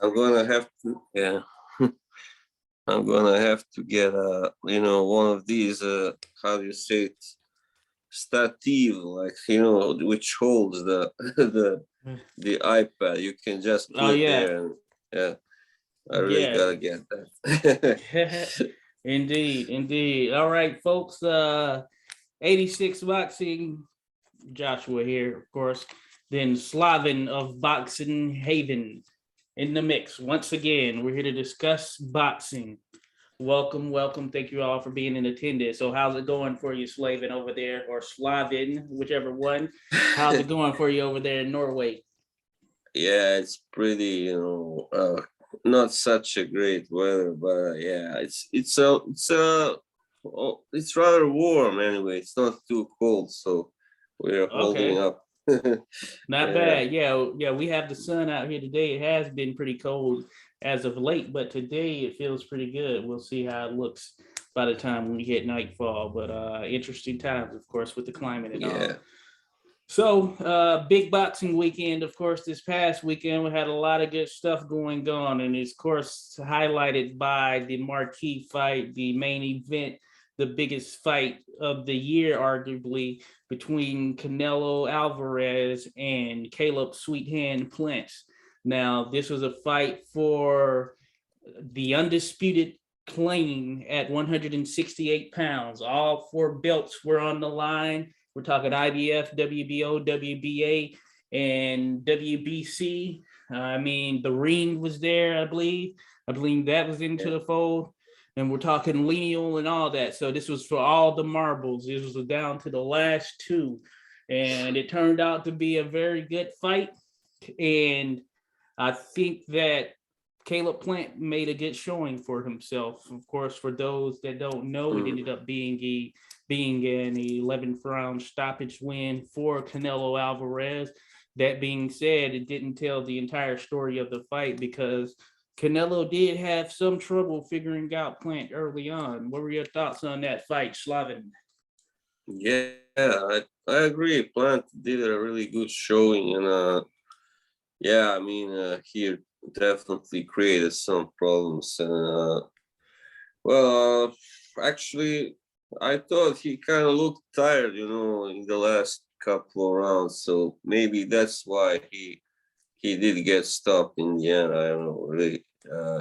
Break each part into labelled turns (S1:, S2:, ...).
S1: I'm gonna have to, yeah. I'm gonna have to get one of these how do you say it, stative, like which holds the the iPad. You can just
S2: Oh
S1: put
S2: yeah,
S1: there, and yeah, I really
S2: yeah.
S1: gotta get that.
S2: Indeed, indeed. All right, folks. 86 Boxing, Joshua here, of course. Then Slaven of Boxing Haven in the mix. Once again, we're here to discuss boxing. Welcome, welcome. Thank you all for being in attendance. So, how's it going for you, Slaven over there, or Slavin, whichever one? How's it going for you over there in Norway?
S1: Yeah, it's pretty, not such a great weather, but yeah, it's rather warm anyway. It's not too cold, so we're holding
S2: Okay,
S1: up.
S2: not
S1: Yeah,
S2: bad. Yeah, yeah. We have the sun out here today. It has been pretty cold as of late, but today it feels pretty good. We'll see how it looks by the time we hit nightfall. But interesting times, of course, with the climate and all.
S1: yeah,
S2: So, big boxing weekend, of course, this past weekend, we had a lot of good stuff going on, and it's, of course, highlighted by the marquee fight, the main event, the biggest fight of the year, arguably, between Canelo Alvarez and Caleb Sweethand Plant. Now, this was a fight for the undisputed claim at 168 pounds. All four belts were on the line. We're talking IBF, WBO, WBA, and WBC. I mean, the ring was there, I believe. I believe that was into
S1: yeah,
S2: the fold. And we're talking lineal and all that. So this was for all the marbles. This was down to the last two. And it turned out to be a very good fight. And I think that Caleb Plant made a good showing for himself. Of course, for those that don't know, it
S1: mm,
S2: ended up being an 11th round stoppage win for Canelo Alvarez. That being said, it didn't tell the entire story of the fight because Canelo did have some trouble figuring out Plant early on. What were your thoughts on that fight, Slaven?
S1: yeah. I agree. Plant did a really good showing, and yeah, I mean, he definitely created some problems, and well, actually, I thought he kind of looked tired, in the last couple of rounds. So maybe that's why he did get stopped in the end. I don't know, really.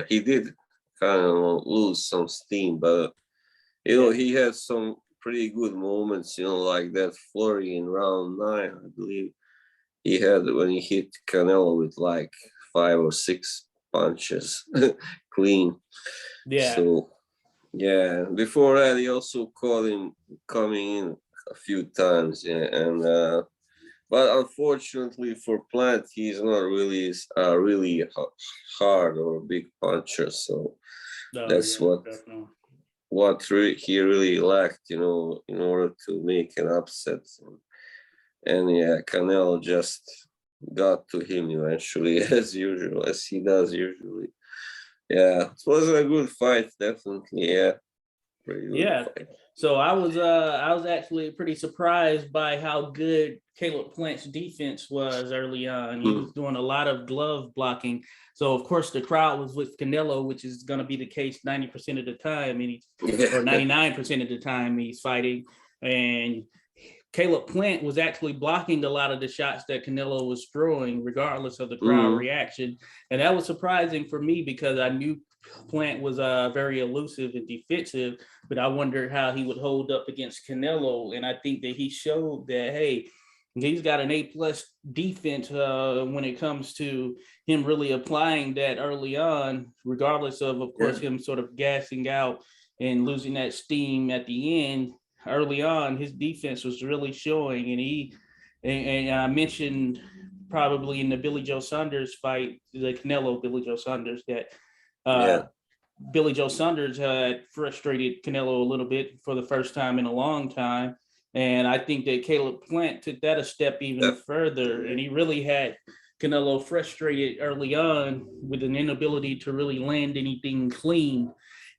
S1: He did kind of lose some steam, but
S2: Yeah.
S1: he had some pretty good moments. Like that flurry in round 9, I believe he had when he hit Canelo with like 5 or 6 punches clean.
S2: Yeah.
S1: So yeah, before that, he also caught him coming in a few times. Yeah, and but unfortunately for Plant, he's not really hard or big puncher. So
S2: Oh,
S1: that's
S2: yeah, definitely.
S1: he really lacked, in order to make an upset. And yeah, Canelo just got to him eventually, as usual, as he does usually. Yeah, it was a good fight, definitely. Yeah, pretty good
S2: Yeah.
S1: fight.
S2: So I was actually pretty surprised by how good Caleb Plant's defense was early on. He was doing a lot of glove blocking. So of course the crowd was with Canelo, which is going to be the case 90% of the time, or
S1: Yeah.
S2: 99% of the time he's fighting. And Caleb Plant was actually blocking a lot of the shots that Canelo was throwing, regardless of the crowd
S1: Mm,
S2: reaction. And that was surprising for me because I knew Plant was very elusive and defensive, but I wondered how he would hold up against Canelo. And I think that he showed that, hey, he's got an A+ defense when it comes to him really applying that early on, regardless of course,
S1: yeah.
S2: him sort of gassing out and losing that steam at the end. Early on, his defense was really showing, and I mentioned probably in the Billy Joe Saunders fight, the Canelo Billy Joe Saunders, that uh,
S1: Yeah.
S2: Billy Joe Saunders had frustrated Canelo a little bit for the first time in a long time. And I think that Caleb Plant took that a step even further. And
S1: Definitely.
S2: he really had Canelo frustrated early on with an inability to really land anything clean.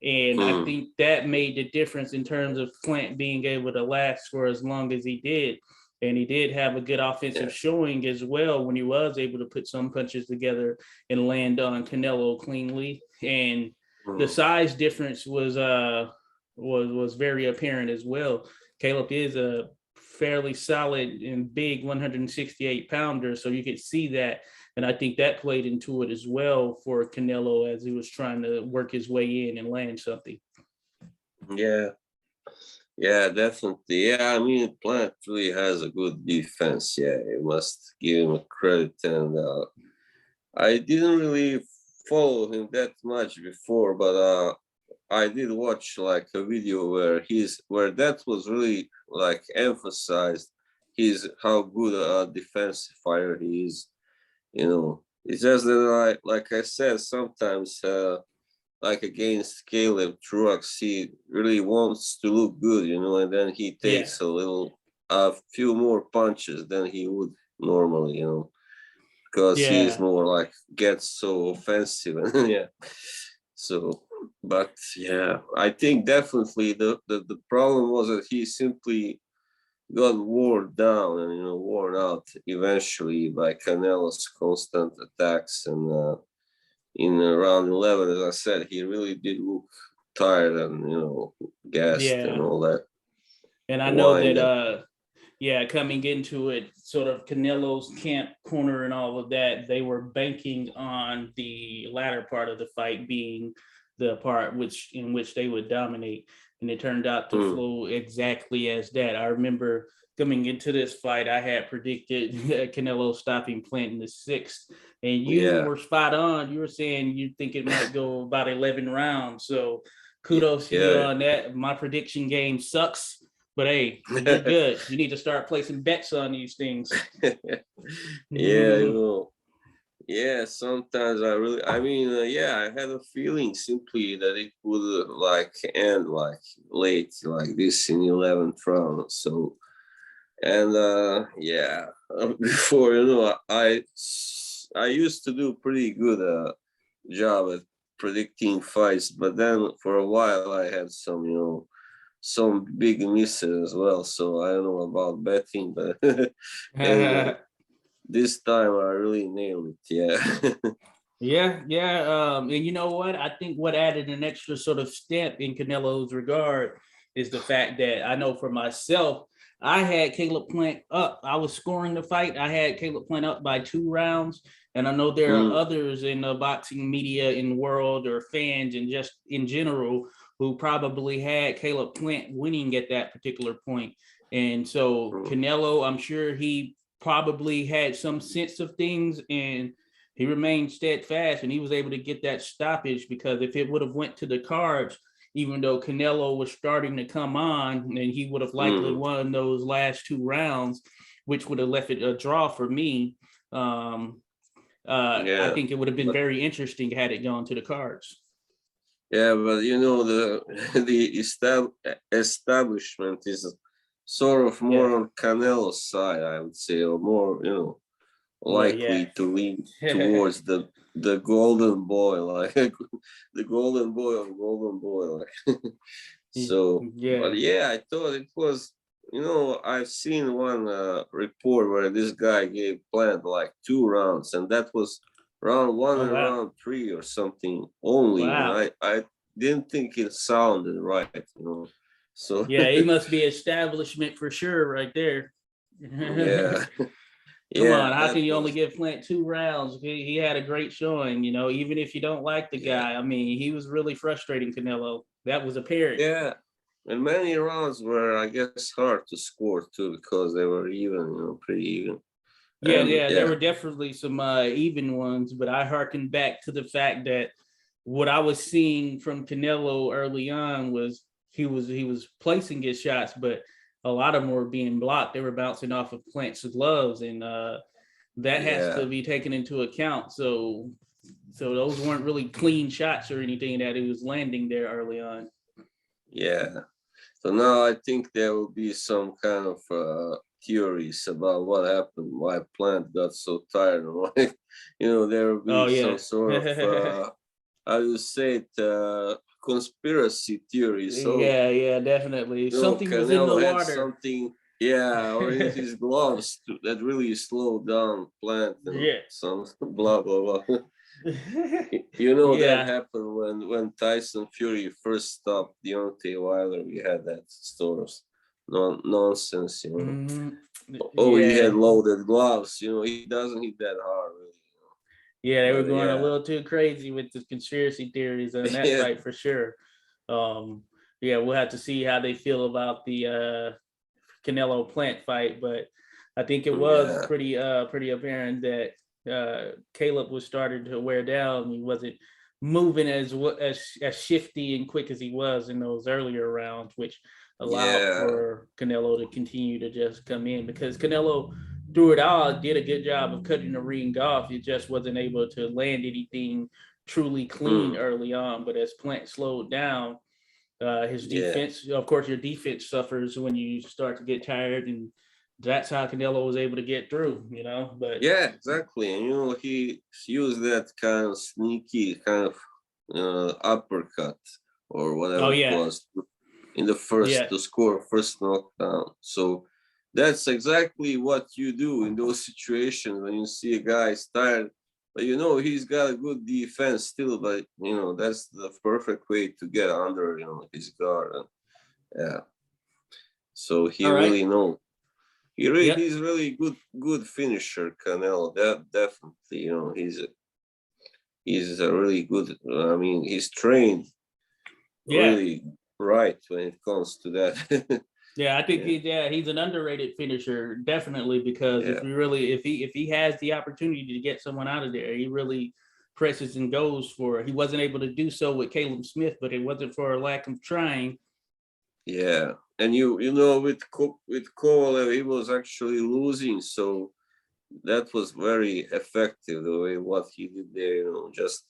S2: And I
S1: Mm,
S2: think that made the difference in terms of Plant being able to last for as long as he did. And he did have a good offensive showing as well when he was able to put some punches together and land on Canelo cleanly. And the size difference was very apparent as well. Caleb is a fairly solid and big 168 pounder, so you could see that. And I think that played into it as well for Canelo as he was trying to work his way in and land something.
S1: Yeah. Yeah, definitely. Yeah, I mean, Plant really has a good defense. Yeah, you must give him a credit. And I didn't really follow him that much before, but I did watch like a video where that was really like emphasized his how good a defensive fighter he is. You know, it's just that like I said, sometimes like against Caleb Truax, he really wants to look good, you know, and then he takes a few more punches than he would normally, you know, because he is more like gets so offensive. Yeah. So, but yeah, I think definitely the problem was that he simply got worn down and, you know, worn out eventually by Canelo's constant attacks. And in round 11, as I said, he really did look tired and, you know, gassed and all that.
S2: And I know that coming into it, sort of Canelo's camp corner and all of that, they were banking on the latter part of the fight being the part in which they would dominate. And it turned out to flow exactly as that. I remember coming into this fight, I had predicted Canelo stopping Flynn in the 6th. And you were spot on. You were saying you think it might go about 11 rounds. So kudos to you on that. My prediction game sucks. But hey, you're good. You need to start placing bets on these things.
S1: You know. Yeah, sometimes I had a feeling simply that it would like end like late, like this in 11th round. So, and before, you know, I used to do pretty good job at predicting fights, but then for a while I had some, you know, some big misses as well. So I don't know about betting, but anyway, this time I really nailed it.
S2: And you know what? I think what added an extra sort of stamp in Canelo's regard is the fact that I know for myself, I had Caleb Plant up. I was scoring the fight. I had Caleb Plant up by 2 rounds. And I know there are others in the boxing media in the world or fans and just in general who probably had Caleb Plant winning at that particular point. And so Canelo, I'm sure he probably had some sense of things and he remained steadfast and he was able to get that stoppage, because if it would have went to the cards, even though Canelo was starting to come on, and he would have likely won those last 2 rounds, which would have left it a draw for me. I think it would have been very interesting had it gone to the cards.
S1: Yeah, but you know, the establishment is sort of more on Canelo's side, I would say, or more, you know, likely to lean towards the golden boy, like the golden boy of golden boy, like. So, but yeah, I thought it was, you know, I've seen one report where this guy gave Plant like 2 rounds, and that was round 1 and round 3 or something only. And I didn't think it sounded right, you know. So
S2: he must be establishment for sure right there. Come on, how can you only give Flint 2 rounds? He had a great showing, you know, even if you don't like the guy. I mean, he was really frustrating Canelo. That was apparent.
S1: Yeah. And many rounds were, I guess, hard to score too, because they were even, you know, pretty even.
S2: There were definitely some even ones, but I harkened back to the fact that what I was seeing from Canelo early on was he was placing his shots, but a lot of them were being blocked. They were bouncing off of Plant's gloves, and that has to be taken into account. So those weren't really clean shots or anything that he was landing there early on.
S1: Yeah. So now I think there will be some kind of theories about what happened, why Plant got so tired, and why, you know, there will be some sort of how do you say it, conspiracy theories. So
S2: definitely. Something was in the water.
S1: Yeah, or in his gloves that really slowed down Plant and
S2: Yeah.
S1: some blah blah blah. You know that
S2: Yeah.
S1: happened when Tyson Fury first stopped Deontay Wilder. We had that sort of nonsense, you know.
S2: Mhm.
S1: Oh, he had
S2: Yeah.
S1: loaded gloves. You know, he doesn't hit that hard, really.
S2: Yeah, they were
S1: But
S2: going a
S1: yeah,
S2: little too crazy with the conspiracy theories on that
S1: yeah,
S2: fight for sure. Yeah, we'll have to see how they feel about the Canelo Plant fight, but I think it was
S1: yeah,
S2: pretty apparent that Caleb was starting to wear down. He wasn't moving as shifty and quick as he was in those earlier rounds, which allowed
S1: yeah.
S2: for Canelo to continue to just come in because Canelo through it all did a good job of cutting the ring off. He just wasn't able to land anything truly clean
S1: Hmm.
S2: early on. But as Plant slowed down, his
S1: Yeah,
S2: defense, of course, your defense suffers when you start to get tired, and that's how Canelo was able to get through, you know. But
S1: yeah, exactly. And you know, he used that kind of sneaky kind of uppercut or
S2: oh
S1: whatever it
S2: yeah,
S1: was in the first
S2: yeah,
S1: to score first knockdown. So that's exactly what you do in those situations when you see a guy is tired, but you know he's got a good defense still. But you know that's the perfect way to get under his guard. And, yeah. So he
S2: all right,
S1: really know
S2: yep,
S1: he's really good finisher, Canelo. That definitely he's a really good. I mean he's trained
S2: yeah.
S1: really right when it comes to that.
S2: Yeah, I think
S1: Yeah,
S2: he's an underrated finisher, definitely, because
S1: yeah.
S2: if he has the opportunity to get someone out of there, he really presses and goes for it. He wasn't able to do so with Caleb Smith, but it wasn't for a lack of trying.
S1: Yeah, and you know with Kovalev he was actually losing, so that was very effective the way what he did there. You know, just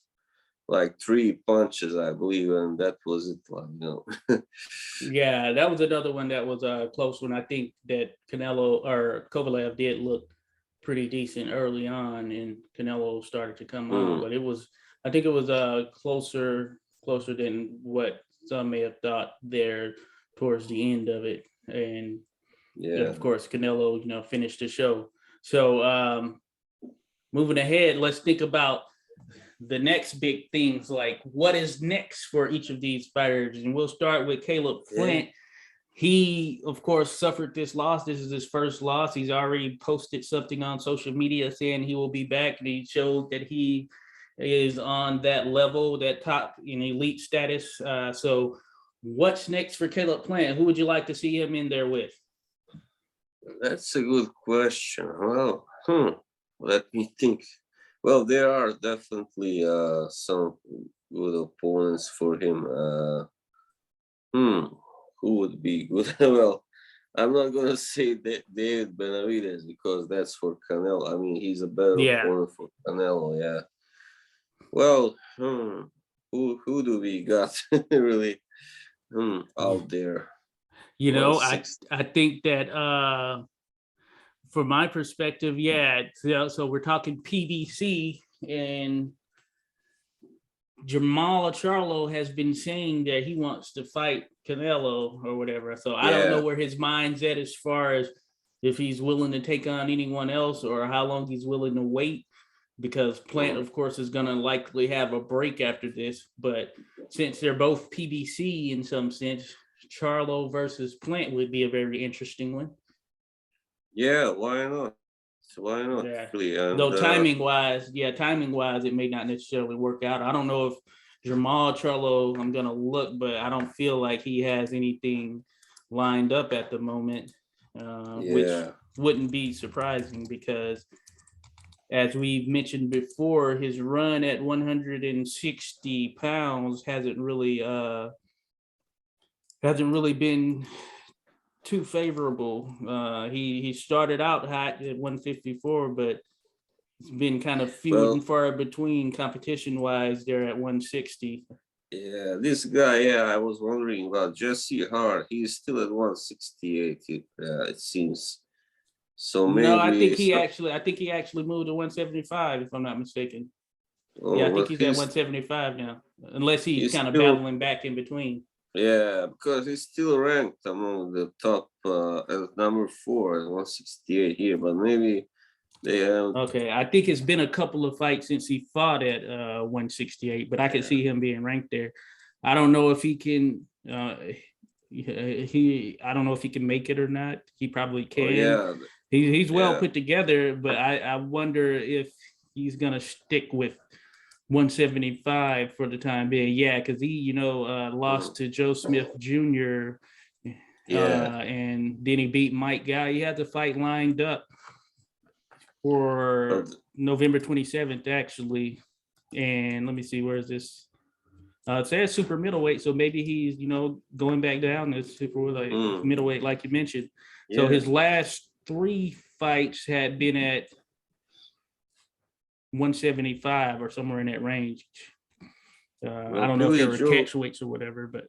S1: like three punches, I believe, and that was it. Like,
S2: Yeah, that was another one that was a close one. I think that Canelo or Kovalev did look pretty decent early on, and Canelo started to come on.
S1: mm,
S2: But I think it was closer than what some may have thought there towards the end of it. And
S1: yeah,
S2: of course, Canelo, finished the show. So moving ahead, let's think about the next big things, like what is next for each of these fighters. And we'll start with Caleb
S1: yeah.
S2: Flint. He, of course, suffered this loss. This is his first loss. He's already posted something on social media saying he will be back, and he showed that he is on that level, that top in elite status. So what's next for Caleb Plant? Who would you like to see him in there with?
S1: That's a good question. Well, let me think. Well, there are definitely some good opponents for him. Hmm, who would be good? Well, I'm not gonna say that David Benavidez because that's for Canelo. I mean, he's a better
S2: Yeah,
S1: opponent for Canelo. Yeah. Well, who do we got really out there?
S2: I
S1: 160.
S2: I think that from my perspective, yeah. So we're talking PBC, and Jamal Charlo has been saying that he wants to fight Canelo or whatever. So I don't know
S1: Yeah.
S2: where his mind's at as far as if he's willing to take on anyone else or how long he's willing to wait, because Plant,
S1: mm,
S2: of course, is going to likely have a break after this. But since they're both PBC in some sense, Charlo versus Plant would be a very interesting one.
S1: Yeah. Why not? Why not?
S2: Yeah.
S1: Really?
S2: Though
S1: And
S2: timing wise, it may not necessarily work out. I don't know if Jamal Charlo, I'm gonna look, but I don't feel like he has anything lined up at the moment, which
S1: yeah.
S2: wouldn't be surprising because, as we've mentioned before, his run at 160 pounds hasn't really been too favorable. He started out hot at 154, but it's been kind of few and
S1: Well,
S2: far between competition wise there at 160.
S1: yeah. This guy. Yeah. I was wondering about Jesse Hart. He's still at 168. It seems. So
S2: No,
S1: maybe. So,
S2: I think he actually moved to 175 if I'm not mistaken. Yeah, I
S1: oh,
S2: think
S1: well,
S2: he's at 175 now, unless he's
S1: he's
S2: kind of
S1: still
S2: battling back in between.
S1: Yeah, because he's still ranked among the top at number 4 at 168 here, but maybe they have.
S2: Okay, I think it's been a couple of fights since he fought at 168, but I could see him being ranked there. I don't know if he can. I don't know if he can make it or not. He probably can.
S1: Oh, yeah.
S2: He's well put together, but I wonder if he's gonna stick with 175 for the time being. Yeah, because he lost to Joe Smith Jr. And then he beat Mike Guy. He had the fight lined up for November 27th, actually. And let me see, where is this? It says super middleweight, so maybe he's going back down to super middleweight, like you mentioned. So his last 3 fights had been at 175 or somewhere in that range. I don't know if they were catch weights or whatever, but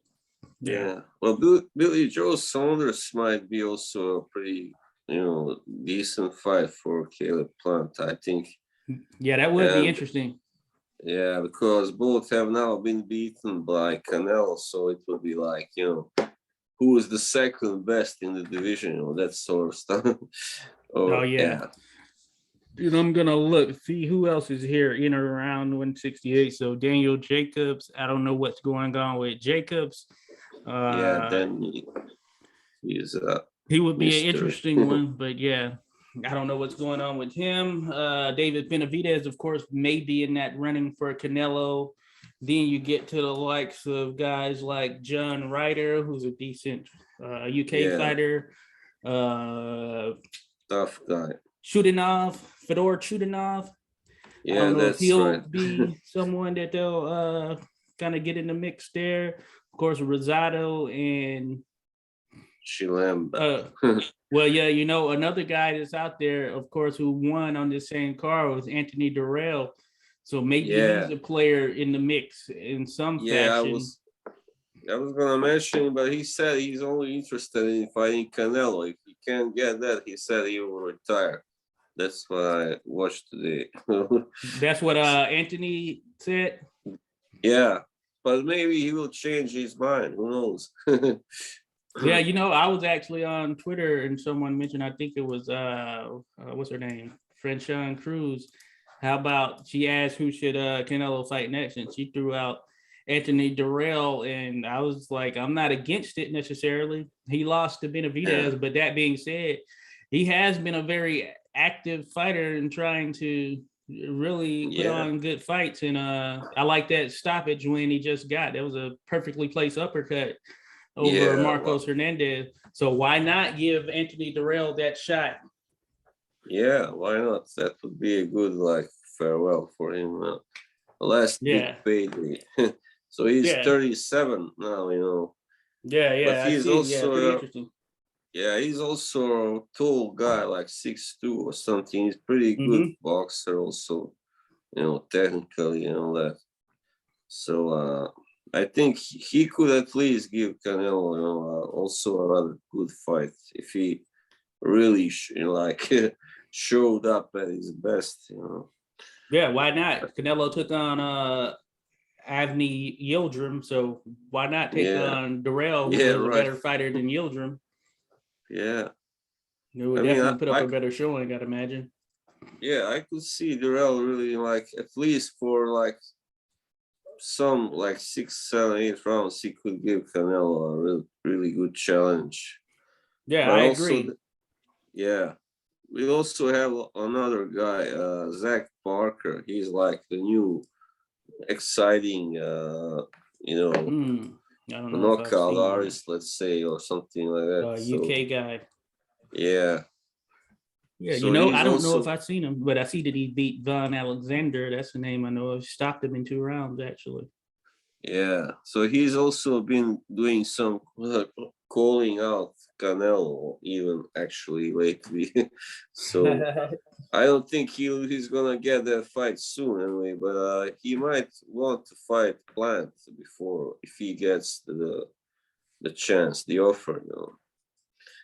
S1: yeah. Well, Billy Joe Saunders might be also a pretty decent fight for Caleb Plant, I think.
S2: Yeah, that would be interesting.
S1: Yeah, because both have now been beaten by Canelo, so it would be like, who is the second best in the division, that sort of stuff.
S2: Yeah. Dude, I'm gonna look, see who else is here in or around 168. So Daniel Jacobs, I don't know what's going on with Jacobs.
S1: Then
S2: he would be an interesting one, but yeah, I don't know what's going on with him. David Benavidez, of course, may be in that running for Canelo. Then you get to the likes of guys like John Ryder, who's a decent UK fighter.
S1: Tough guy.
S2: Fedor Chutinov. I don't know if he'll be someone that they'll kind of get in the mix there. Of course, Rosado and
S1: Chilam.
S2: Well, yeah, another guy that's out there, of course, who won on the same card was Anthony Durrell. So maybe he's a player in the mix in some fashion.
S1: I was gonna mention, but he said he's only interested in fighting Canelo. If he can't get that, he said he will retire. That's what I watched today.
S2: That's what Anthony said?
S1: Yeah, but maybe he will change his mind. Who knows?
S2: Yeah, I was actually on Twitter and someone mentioned, I think it was, what's her name? Franchon Cruz. How about she asked who should Canelo fight next? And she threw out Anthony Durrell. And I was like, I'm not against it necessarily. He lost to Benavidez, but that being said, he has been a very active fighter and trying to really put on good fights. And I like that stoppage when he just got. That was a perfectly placed uppercut over Marcos Hernandez. So why not give Anthony Durrell that shot?
S1: Yeah, why not? That would be a good farewell for him. Last big payday. So he's 37 now,
S2: Yeah,
S1: but he's also
S2: interesting.
S1: he's also a tall guy, like 6'2" or something. He's pretty good boxer also, technically and all that. So I think he could at least give Canelo, also a rather good fight if he really showed up at his best.
S2: Yeah, why not? Canelo took on Avni Yildirim, so why not take on Durrell, who was a better fighter than Yildirim?
S1: Yeah,
S2: he would definitely put up a better showing, I'd imagine.
S1: Yeah, I could see Durrell really at least for some 6, 7, 8 rounds, he could give Canelo a really, really good challenge.
S2: Yeah, but I agree.
S1: We also have another guy, Zach Parker. He's like the new exciting, knockout artist, let's say, or something like that.
S2: UK guy.
S1: Yeah.
S2: Yeah, so I don't know if I've seen him, but I see that he beat Von Alexander. That's the name I know. Stopped him in 2 rounds, actually.
S1: Yeah, so he's also been doing some calling out Canelo even actually lately. So I don't think he's gonna get that fight soon anyway, but he might want to fight Plant before, if he gets the chance, the offer.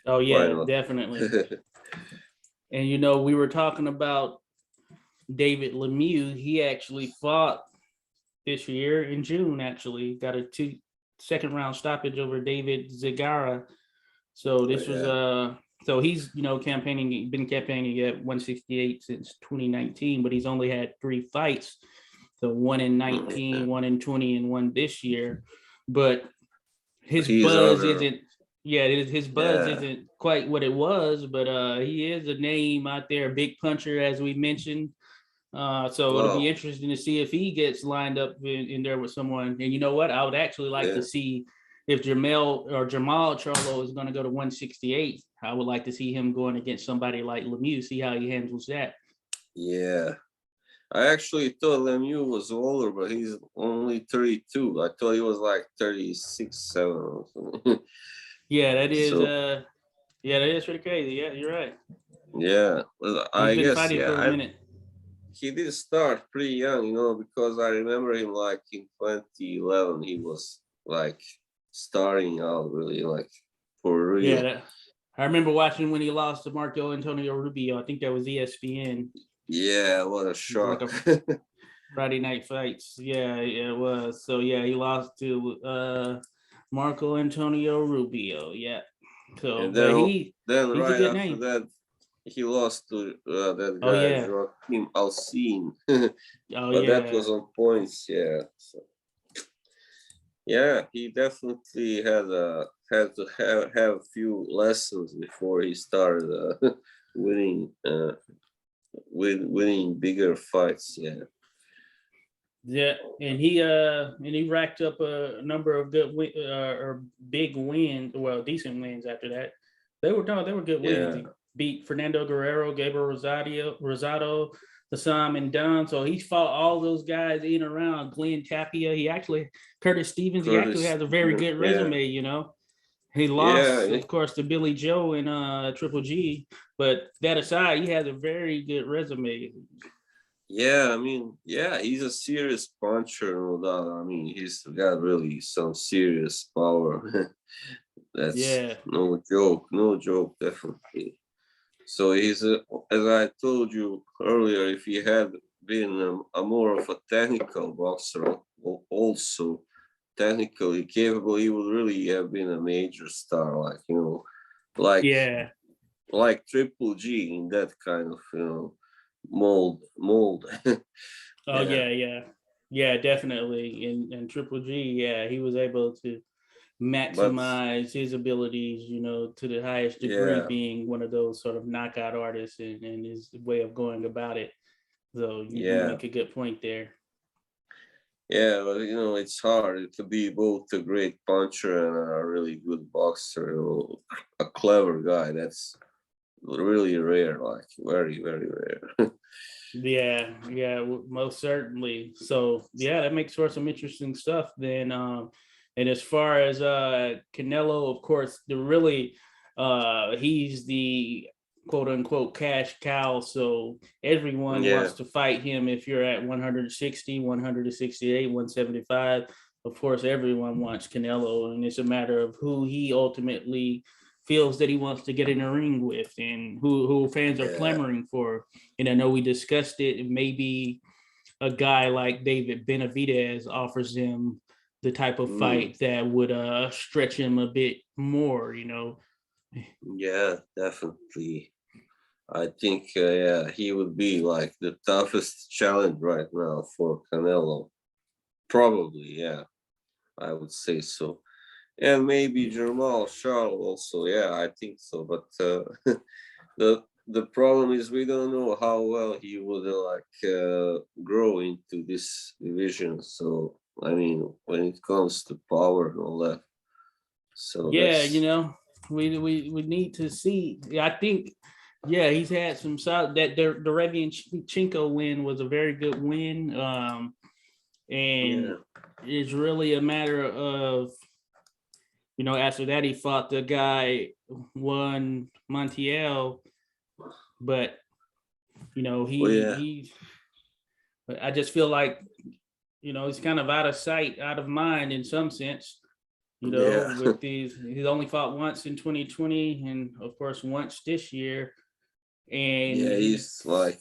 S2: Oh yeah, definitely. And we were talking about David Lemieux. He actually fought this year in June. Actually, got a second round stoppage over David Zagara. So this was so he's been campaigning at 168 since 2019, but he's only had 3 fights. So 1 in 19, 1 in 20, and 1 this year. But his buzz isn't quite what it was, but he is a name out there, a big puncher, as we mentioned. So it'll be interesting to see if he gets lined up in there with someone. And you know what? I would actually like to see if Jamal Charlo is going to go to 168. I would like to see him going against somebody like Lemieux, see how he handles that.
S1: Yeah. I actually thought Lemieux was older, but he's only 32. I thought he was like 36, 7 or something.
S2: Yeah, that is that is pretty crazy. Yeah, you're right.
S1: Yeah. Well, I guess
S2: fighting for a minute.
S1: He did start pretty young, because I remember him like in 2011, he was like starting out really like for real.
S2: Yeah, I remember watching when he lost to Marco Antonio Rubio. I think that was ESPN.
S1: Yeah, what a shock.
S2: Like Friday night fights. Yeah, it was. So yeah, he lost to Marco Antonio Rubio. Yeah. So
S1: and
S2: then
S1: he's right
S2: a good
S1: after
S2: name.
S1: that, he lost to that guy, Joaquim Alcine. But that was on points, yeah. So, yeah, he definitely had to have a few lessons before he started winning bigger fights. Yeah.
S2: Yeah, and he racked up a number of good or big wins, decent wins after that. They were good wins. He beat Fernando Guerrero, Gabriel Rosado, Hassam and Dunn. So he fought all those guys in and around. Glenn Tapia. Curtis Stevens. He actually has a very good resume. He lost, of course, to Billy Joe in Triple G, but that aside, he has a very good resume.
S1: Yeah, I mean, he's a serious puncher, no doubt. I mean, he's got really some serious power. That's no joke, definitely. So he's, as I told you earlier, if he had been a more of a technical boxer, also technically capable, he would really have been a major star, like Triple G in that kind of, mold.
S2: Yeah, definitely. And Triple G, he was able to maximize his abilities, to the highest degree, being one of those sort of knockout artists and his way of going about it. So you make a good point there.
S1: Yeah, but it's hard to be both a great puncher and a really good boxer, a clever guy. That's really rare, like very, very rare.
S2: Yeah, most certainly. So that makes for some interesting stuff then. And as far as Canelo, of course, he's the quote unquote cash cow. So everyone wants to fight him. If you're at 160, 168, 175, of course, everyone wants Canelo, and it's a matter of who he ultimately feels that he wants to get in a ring with and who fans are clamoring for. And I know we discussed it. Maybe a guy like David Benavidez offers him the type of fight that would stretch him a bit more,
S1: Yeah, definitely. I think, he would be like the toughest challenge right now for Canelo. Probably, I would say so. And maybe Jamal Charles also. Yeah, I think so. But the problem is we don't know how well he would grow into this division. So I mean, when it comes to power and all that. So
S2: we need to see. I think he's had some solid. That the Derevianchenko win was a very good win. And it's really a matter of, after that he fought the guy Juan Montiel, but I just feel like he's kind of out of sight, out of mind in some sense. With he's only fought once in 2020, and of course once this year. And
S1: he's like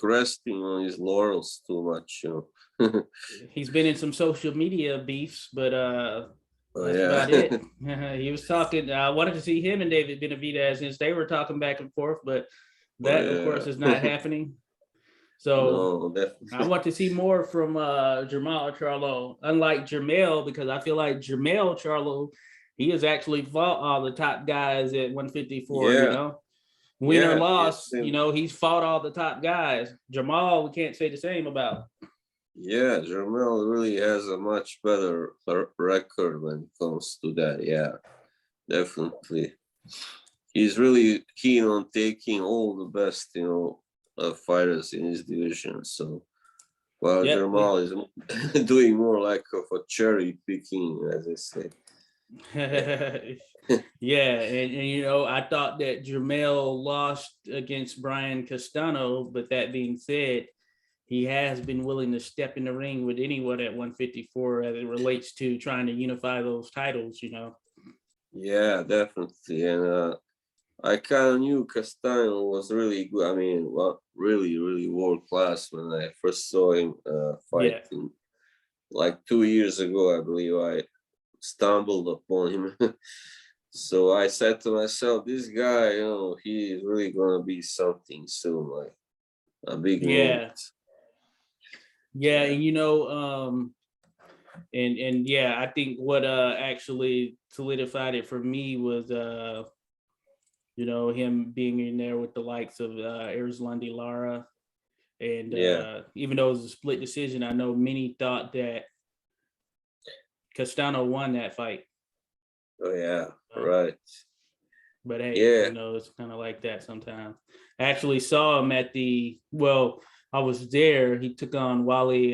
S1: resting on his laurels too much.
S2: He's been in some social media beefs, but that's
S1: yeah.
S2: about it. He was talking. I wanted to see him and David Benavidez since they were talking back and forth, but
S1: Oh,
S2: that, of course, is not
S1: yeah.
S2: happening. So
S1: No,
S2: I
S1: definitely.
S2: want to see more from Jamal Charlo, unlike Jamal, because I feel like Jamal Charlo, he has actually fought all the top guys at 154, you
S1: Yeah,
S2: know. Win or
S1: yeah,
S2: loss,
S1: it's
S2: you
S1: been,
S2: know, he's fought all the top guys. Jamal, we can't say the same about.
S1: yeah, Jamal really has a much better record when it comes to that. Yeah, definitely. He's really keen on taking all the best, fighters in his division. So while
S2: Yep.
S1: Jamal is doing more like of a cherry picking, as I say. Yeah.
S2: Yeah, and you know, I thought that Jamel lost against Brian Castano, but that being said, he has been willing to step in the ring with anyone at 154 as it relates to trying to unify those titles, you know.
S1: Yeah, definitely. And I kind of knew Castano was really good. I mean, well, really, really world class when I first saw him
S2: Yeah.
S1: fighting like 2 years ago. I believe I stumbled upon him. So I said to myself, this guy, he is really gonna be something soon, like a big name.
S2: Yeah. Yeah,
S1: Yeah,
S2: and you know, and yeah, I think what actually solidified it for me was you know, him being in there with the likes of Erzlandi Lara. And
S1: yeah,
S2: even though it was a split decision, I know many thought that Castano won that fight.
S1: oh yeah,
S2: Uh,
S1: right,
S2: but hey,
S1: yeah,
S2: you know, it's kind of like that sometimes. I actually saw him at well, I was there. He took on Wally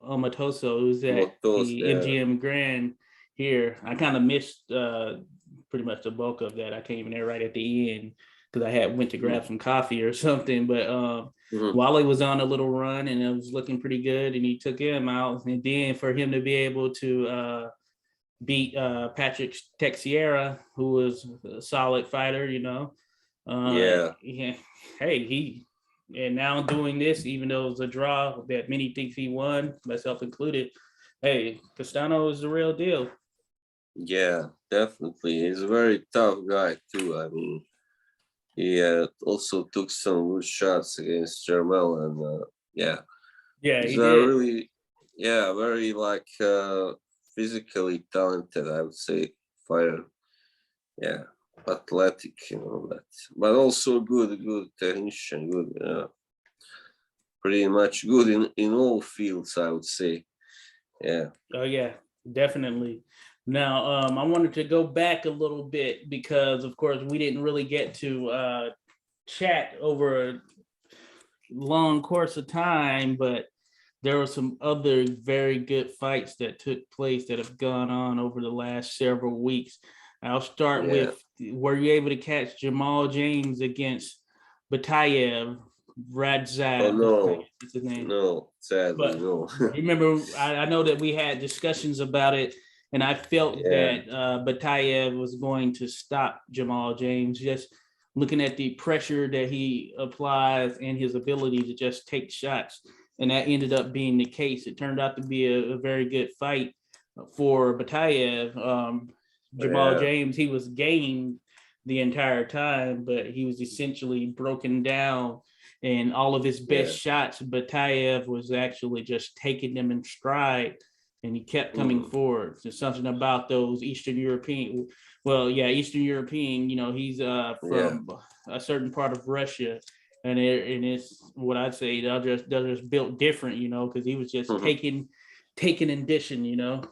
S2: Omatoso, who's at
S1: Motos,
S2: the
S1: yeah,
S2: MGM Grand here. I kind of missed pretty much the bulk of that. I came in there right at the end because I had went to grab some coffee or something. But
S1: mm-hmm.
S2: Wally was on a little run and it was looking pretty good, and he took him out. And then for him to be able to beat Patrick Texiera, who was a solid fighter, you know.
S1: Yeah,
S2: Yeah, hey, and now doing this, even though it was a draw that many think he won, myself included. Hey, Castano is the real deal.
S1: yeah, definitely. He's a very tough guy too. I mean, he also took some good shots against Jamal, and yeah,
S2: Yeah,
S1: he's
S2: he
S1: a
S2: did.
S1: really, yeah, very like physically talented, I would say, fighter. Yeah, athletic, but also good technician, good, pretty much good in all fields, I would say. Yeah,
S2: Oh yeah, definitely. Now, I wanted to go back a little bit because, of course, we didn't really get to chat over a long course of time, but there were some other very good fights that took place that have gone on over the last several weeks. I'll start
S1: yeah.
S2: with, were you able to catch Jamal James against Batayev,
S1: Oh
S2: Radzab, I
S1: no,
S2: guess that's his name.
S1: no, sadly
S2: But
S1: no.
S2: remember, I know that we had discussions about it, and I felt
S1: Yeah,
S2: that Batayev was going to stop Jamal James, just looking at the pressure that he applies and his ability to just take shots. And that ended up being the case. It turned out to be a very good fight for Batayev. Jamal
S1: yeah,
S2: James, he was game the entire time, but he was essentially broken down, and all of his
S1: yeah.
S2: best shots, Batayev was actually just taking them in stride, and he kept coming
S1: Mm,
S2: forward. There's something about those Eastern European, well, yeah, Eastern European, you know, he's
S1: yeah.
S2: from a certain part of Russia, and it's what I'd say, they're just built different, you know, because he was just taking and dishing, you know.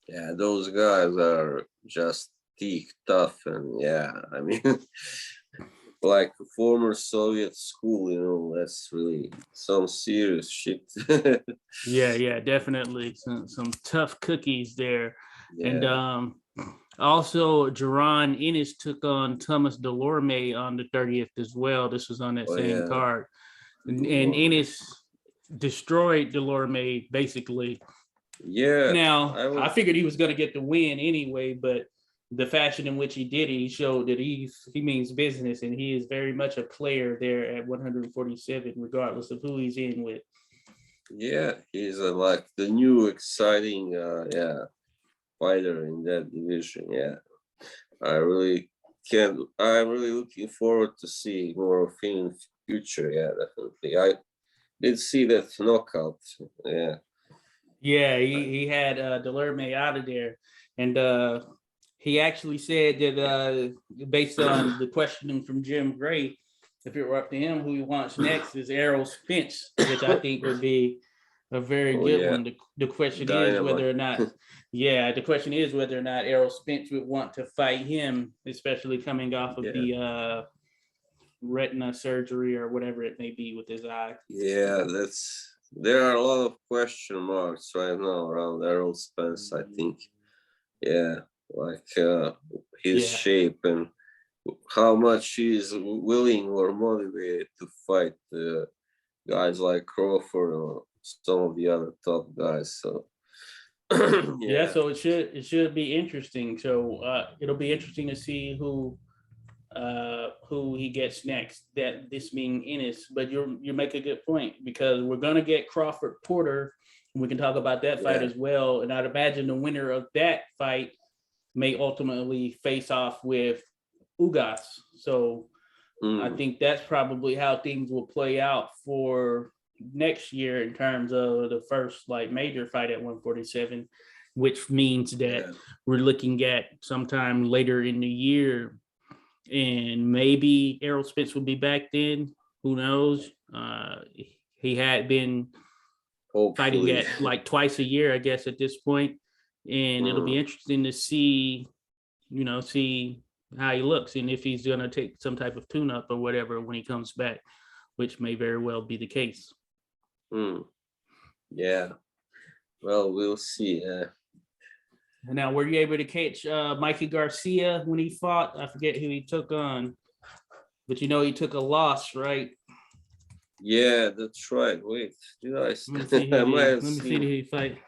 S1: Yeah, those guys are just thick, tough, and yeah, I mean, like former Soviet school, that's really some serious shit.
S2: Yeah, yeah, definitely some tough cookies there. And
S1: Yeah.
S2: also Jerron Ennis took on Thomas Delorme on the 30th as well. This was on that
S1: Oh
S2: same
S1: yeah.
S2: card. And
S1: Lord.
S2: Ennis destroyed Delorme basically.
S1: Yeah,
S2: Now,
S1: I
S2: I
S1: was.
S2: figured he was going to get the win anyway, but the fashion in which he did it, he showed that he means business, and he is very much a player there at 147, regardless of who he's in with.
S1: Yeah, he's like the new exciting fighter in that division. Yeah, I really can't. I'm really looking forward to see more of him in the future. Yeah, definitely. I did see that knockout. Yeah.
S2: Yeah, he had Delerme out of there, and he actually said that based on the questioning from Jim Gray, if it were up to him, who he wants next is Errol Spence, which I think would be a very
S1: Oh
S2: good
S1: yeah,
S2: one. The question is
S1: dynamite.
S2: whether or not, yeah, the question is whether or not Errol Spence would want to fight him, especially coming off of
S1: Yeah.
S2: the retina surgery or whatever it may be with his eye.
S1: Yeah, there are a lot of question marks right now around Errol Spence. I think. Yeah, like his
S2: Yeah.
S1: shape and how much he is willing or motivated to fight guys like Crawford or some of the other top guys. So
S2: Yeah,
S1: yeah,
S2: so it should be interesting. So it'll be interesting to see who he gets next. That this being Ennis, but you make a good point because we're gonna get Crawford Porter. We can talk about that fight
S1: yeah,
S2: as well, and I'd imagine the winner of that fight may ultimately face off with Ugas. So I
S1: mm,
S2: think that's probably how things will play out for next year in terms of the first like major fight at 147, which means that
S1: yeah,
S2: we're looking at sometime later in the year, and maybe Errol Spence will be back then. Who knows? He had been fighting
S1: hopefully.
S2: at like twice a year, I guess, at this point, and it'll be
S1: Mm,
S2: interesting to see how he looks and if he's going to take some type of tune up or whatever when he comes back, which may very well be the case.
S1: mm, yeah. Well, we'll see.
S2: Now, were you able to catch Micah Garcia when he fought? I forget who he took on, but he took a loss, right?
S1: Yeah, that's right. Wait, did I?
S2: Let me see who
S1: I might
S2: he.
S1: have
S2: Let me see who
S1: seen.
S2: he fight.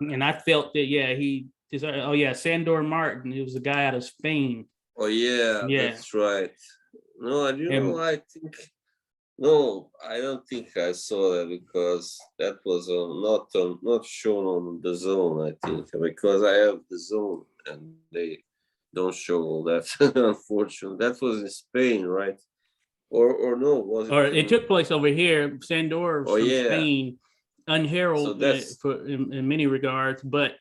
S2: And I felt that, yeah, he. Oh yeah, Sandor Martin. He was a guy out of Spain.
S1: Oh yeah,
S2: Yeah,
S1: that's right. No, and
S2: and
S1: I think no, I don't think I saw that because that was not shown on the zone. I think because I have the zone and they don't show all that. Unfortunately, that was in Spain, right? Or no, was it
S2: or it
S1: in?
S2: took place over here. Sandor's
S1: Oh
S2: from
S1: yeah,
S2: Spain,
S1: so
S2: unheralded
S1: that's
S2: in many regards, but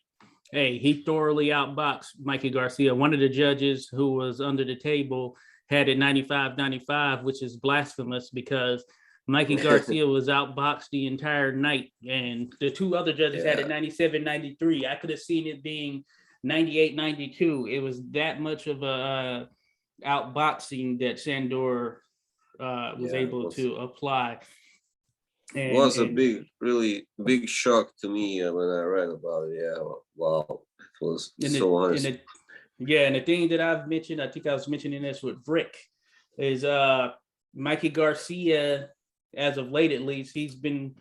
S2: hey, he thoroughly outboxed Mikey Garcia. One of the judges who was under the table had it 95-95, which is blasphemous because Mikey Garcia was outboxed the entire night. And the two other judges had it
S1: yeah,
S2: 97-93. I could have seen it being 98-92. It was that much of a outboxing that Sandor was
S1: yeah.
S2: able to apply. And
S1: Was a
S2: and
S1: really big shock to me when I read about it. Yeah, wow, it was
S2: and
S1: so honest.
S2: and the thing that I've mentioned, I think I was mentioning this with Brick, is Mikey Garcia, as of late at least, he's been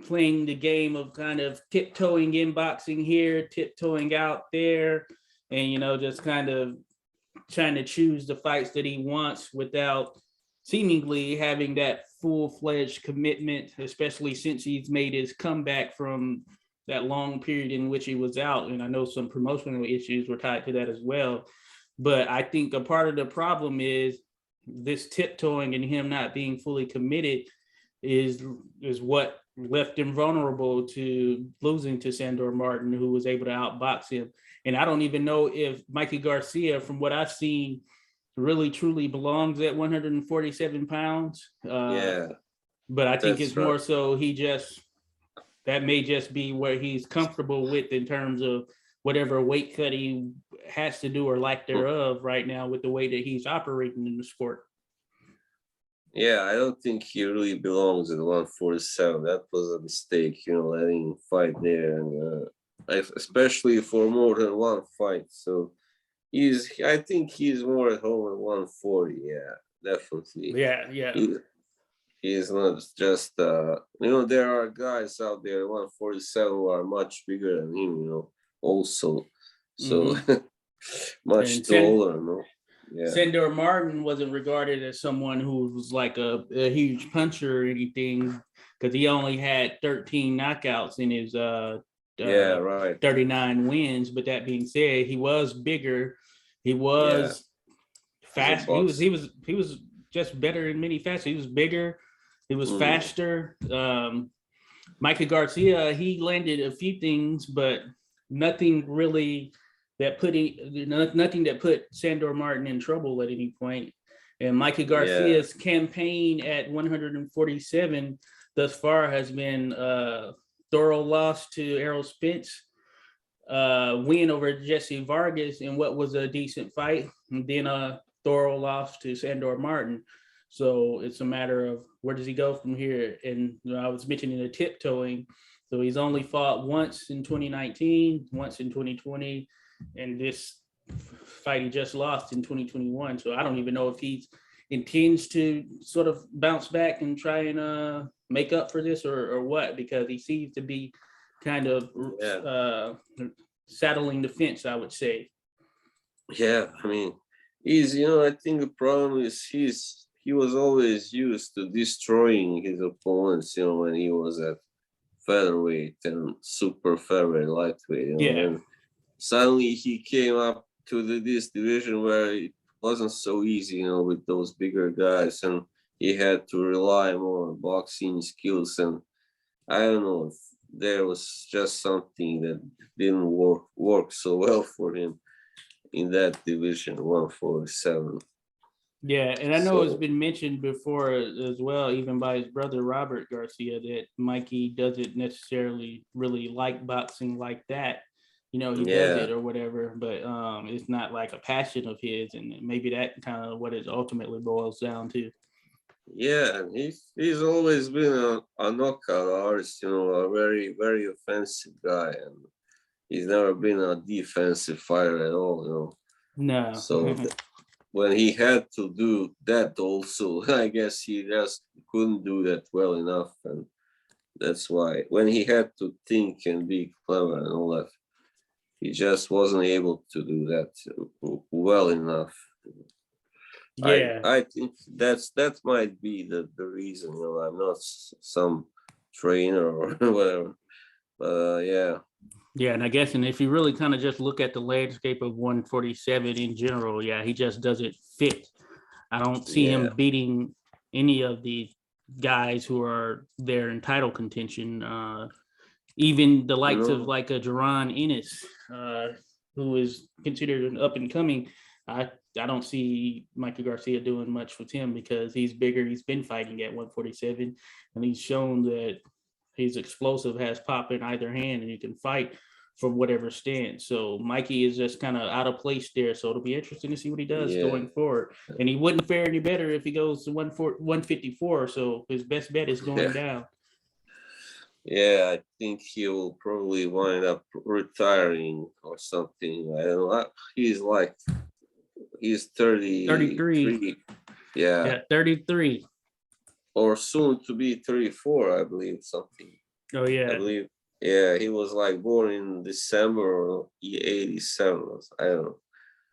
S2: playing the game of kind of tiptoeing in boxing here, tiptoeing out there, and just kind of trying to choose the fights that he wants without seemingly having that full-fledged commitment, especially since he's made his comeback from that long period in which he was out. And I know some promotional issues were tied to that as well. But I think a part of the problem is this tiptoeing and him not being fully committed is what left him vulnerable to losing to Sandor Martin, who was able to outbox him. And I don't even know if Mikey Garcia, from what I've seen, really truly belongs at 147 pounds.
S1: Yeah,
S2: But I think
S1: that's
S2: it's
S1: right.
S2: more so that may just be where he's comfortable with in terms of whatever weight cut he has to do or lack thereof right now with the way that he's operating in the sport.
S1: Yeah, I don't think he really belongs at 147. That was a mistake, letting him fight there, and especially for more than one fight. So I think he's more at home at 140. Yeah, definitely.
S2: Yeah.
S1: He, he is not just, there are guys out there at 147 who are much bigger than him, also. So
S2: Mm-hmm.
S1: much
S2: And San,
S1: taller, no? Yeah.
S2: Sandor Martin wasn't regarded as someone who was like a huge puncher or anything, because he only had 13 knockouts in his
S1: Right.
S2: 39 wins. But that being said, he was bigger. He
S1: Yeah.
S2: was
S1: He's a
S2: fast. He
S1: boxer.
S2: was just better in many facets. He was bigger. He was faster. Micah Garcia, he landed a few things, but nothing really nothing that put Sandor Martin in trouble at any point. And Micah Garcia's campaign at 147 thus far has been thorough loss to Errol Spence, win over Jesse Vargas in what was a decent fight, and then a thorough loss to Sandor Martin. So it's a matter of where does he go from here? And I was mentioning the tiptoeing. So he's only fought once in 2019, once in 2020, and this fight he just lost in 2021. So I don't even know if he intends to sort of bounce back and try and make up for this or what, because he seems to be kind of saddling the fence, I would say.
S1: Yeah, I mean, I think the problem is he was always used to destroying his opponents, when he was at featherweight and super featherweight, lightweight, and suddenly he came up to this division where it wasn't so easy, with those bigger guys, and he had to rely more on boxing skills. And I don't know if there was just something that didn't work so well for him in that division, 147.
S2: Yeah, and I know it's been mentioned before as well, even by his brother Robert Garcia, that Mikey doesn't necessarily really like boxing like that. He does it or whatever, but it's not like a passion of his, and maybe that kind of what it ultimately boils down to.
S1: Yeah, and he's always been a knockout artist, a very, very offensive guy, and he's never been a defensive fighter at all,
S2: No.
S1: So when he had to do that also, I guess he just couldn't do that well enough. And that's why when he had to think and be clever and all that, he just wasn't able to do that well enough.
S2: Yeah.
S1: I think that might be the reason. I'm not some trainer or whatever. But
S2: Yeah, and I guess, and if you really kind of just look at the landscape of 147 in general, he just doesn't fit. I don't see him beating any of the guys who are there in title contention. Even the likes of like a Jaron Ennis, who is considered an up and coming. I don't see Micah Garcia doing much with him because he's bigger. He's been fighting at 147, and he's shown that he's explosive, has pop in either hand, and he can fight from whatever stance. So Mikey is just kind of out of place there. So it'll be interesting to see what he does going forward. And he wouldn't fare any better if he goes to 154. So his best bet is going down.
S1: Yeah, I think he will probably wind up retiring or something. I don't know. He's 33.
S2: Yeah, 33.
S1: Or soon to be 34, I believe, something.
S2: Oh, yeah.
S1: I believe, he was like born in December 87. I don't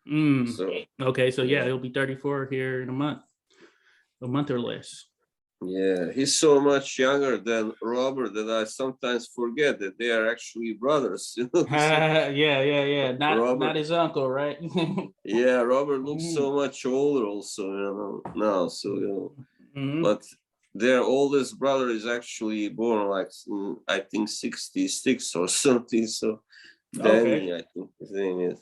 S1: know.
S2: So, okay, so he'll be 34 here in a month or less.
S1: Yeah, he's so much younger than Robert that I sometimes forget that they are actually brothers.
S2: Yeah. Not his uncle, right?
S1: Yeah, Robert looks so much older also, now. So, but their oldest brother is actually born like, I think 66 or something. So Danny, I think his name is,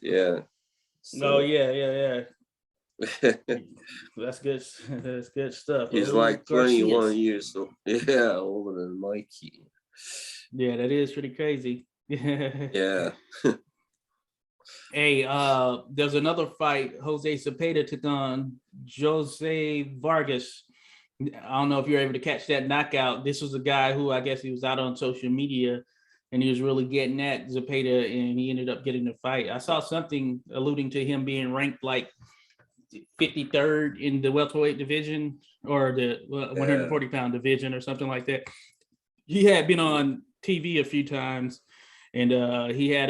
S2: So, yeah. That's good. That's good stuff.
S1: He's like 21 years old. Yeah, older than Mikey.
S2: Yeah, that is pretty crazy.
S1: Yeah.
S2: Hey, there's another fight. Jose Cepeda took on Jose Vargas. I don't know if you're able to catch that knockout. This was a guy who I guess he was out on social media and he was really getting at Cepeda, and he ended up getting the fight. I saw something alluding to him being ranked like 53rd in the welterweight division or the 140-pound division or something like that. He had been on TV a few times, and he had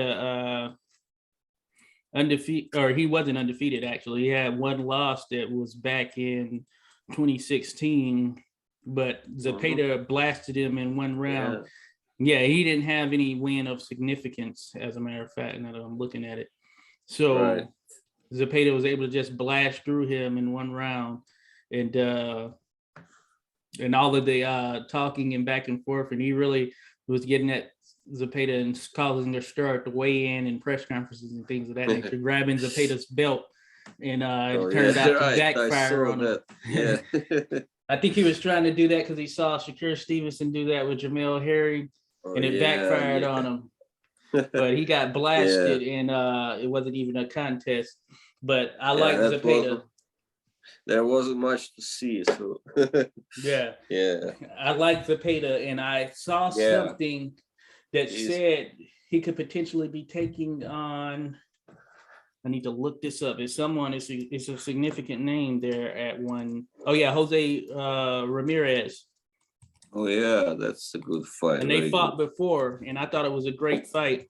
S2: undefeated, or he wasn't undefeated actually. He had one loss that was back in 2016, but Zepeda blasted him in one round. Yeah, he didn't have any win of significance, as a matter of fact, now that I'm looking at it. So Zepeda was able to just blast through him in one round, and all of the talking and back and forth, and he really was getting at Zepeda and causing their stir to weigh in press conferences and things of that nature, grabbing Zepeda's belt, and it turned out to backfire on him.
S1: Yeah.
S2: I think he was trying to do that because he saw Shakur Stevenson do that with Jamal Harry, and it backfired on him. But he got blasted, and it wasn't even a contest. But I like Zepeda.
S1: There wasn't much to see, so
S2: I like Zepeda, and I saw something that said he could potentially be taking on. I need to look this up. It's a significant name there at one. Oh yeah, Jose Ramirez.
S1: Oh yeah, that's a good fight.
S2: And they fought before, and I thought it was a great fight.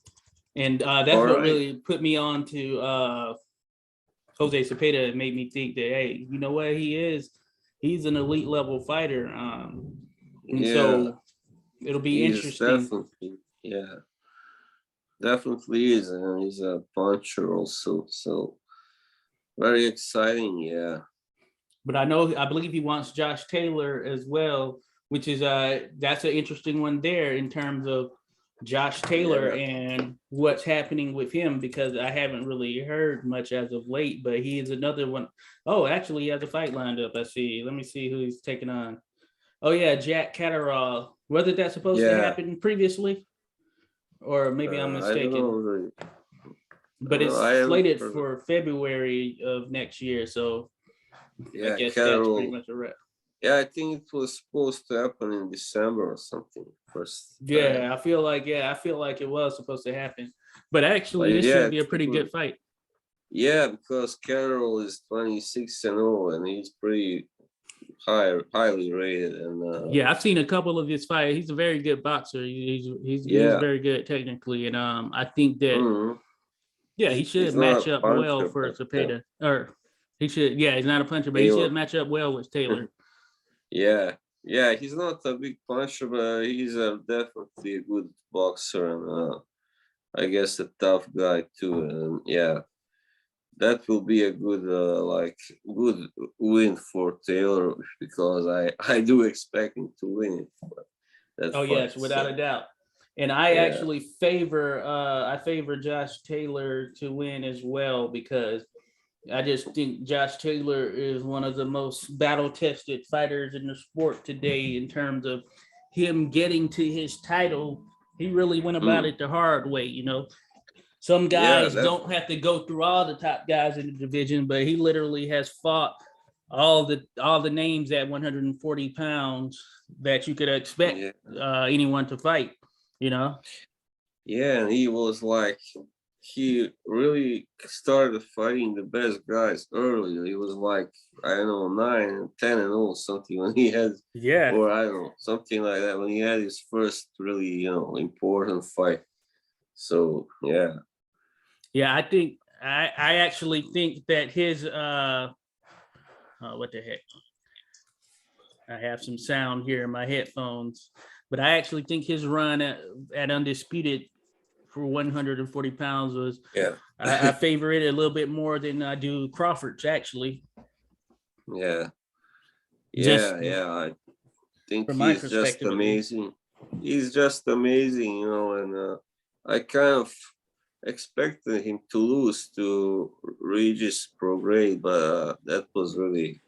S2: And that's what really put me on to Jose Zepeda. It made me think that, hey, you know what, he's an elite level fighter. So it'll be interesting.
S1: Definitely is, and he's a puncher also. So very exciting,
S2: But I believe he wants Josh Taylor as well, which is that's an interesting one there in terms of Josh Taylor and what's happening with him, because I haven't really heard much as of late, but he is another one. Oh, actually, he has a fight lined up. Let me see who he's taking on. Oh yeah, Jack Catterall. Whether that's supposed to happen previously, or maybe I'm mistaken. But it's slated for February of next year, so I guess that's pretty much a wrap.
S1: Yeah, I think it was supposed to happen in December or something. First.
S2: I feel like it was supposed to happen. But actually, this should be a pretty good fight.
S1: Yeah, because Carroll is 26-0, and he's pretty highly rated. And
S2: I've seen a couple of his fights. He's a very good boxer. He's very good technically, and I think that he should match up well for Zepeda. Or he should, he's not a puncher, but he should match up well with Taylor.
S1: Yeah, he's not a big puncher, but he's definitely a good boxer, and I guess a tough guy too. And that will be a good good win for Taylor, because I do expect him to win it.
S2: Yes, without a doubt. And I actually favor Josh Taylor to win as well, because I just think Josh Taylor is one of the most battle-tested fighters in the sport today in terms of him getting to his title. He really went about it the hard way, you know. Some guys don't have to go through all the top guys in the division, but he literally has fought all the names at 140 pounds that you could expect anyone to fight, you know.
S1: Yeah, and he really started fighting the best guys early. He was 9, 10-0 something when he had, or I don't know, something like that, when he had his first really, important fight. So
S2: I think I actually think that his what the heck? I have some sound here in my headphones, but I actually think his run at Undisputed for 140 pounds was I favor it a little bit more than I do Crawford's, actually.
S1: I think he's just amazing. He's just amazing, and I kind of expected him to lose to Regis Prograde, but that was really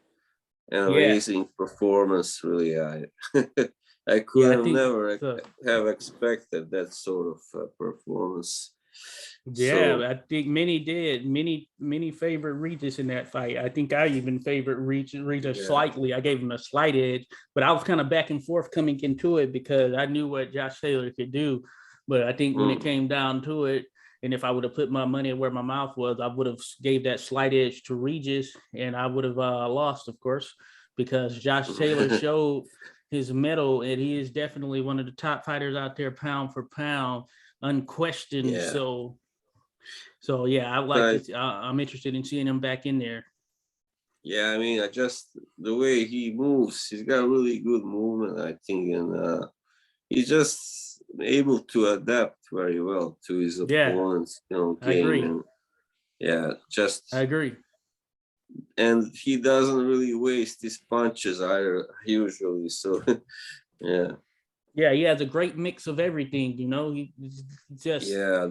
S1: an amazing performance. Really, I could have never have expected that sort of performance.
S2: I think many did. Many favored Regis in that fight. I think I even favored Regis slightly. I gave him a slight edge, but I was kind of back and forth coming into it because I knew what Josh Taylor could do. But I think when it came down to it, and if I would have put my money where my mouth was, I would have gave that slight edge to Regis, and I would have lost, of course, because Josh Taylor showed his mettle, and he is definitely one of the top fighters out there, pound for pound, unquestioned. So So yeah, I like
S1: I,
S2: this. I'm interested in seeing him back in there.
S1: yeah, I mean, I just the way he moves, he's got really good movement, I think, and he's just able to adapt very well to his
S2: Yeah,
S1: opponent's,
S2: I
S1: game,
S2: agree.
S1: and yeah,
S2: I agree.
S1: and he doesn't really waste his punches either usually. So yeah,
S2: Yeah, he has a great mix of everything. He's just
S1: yeah,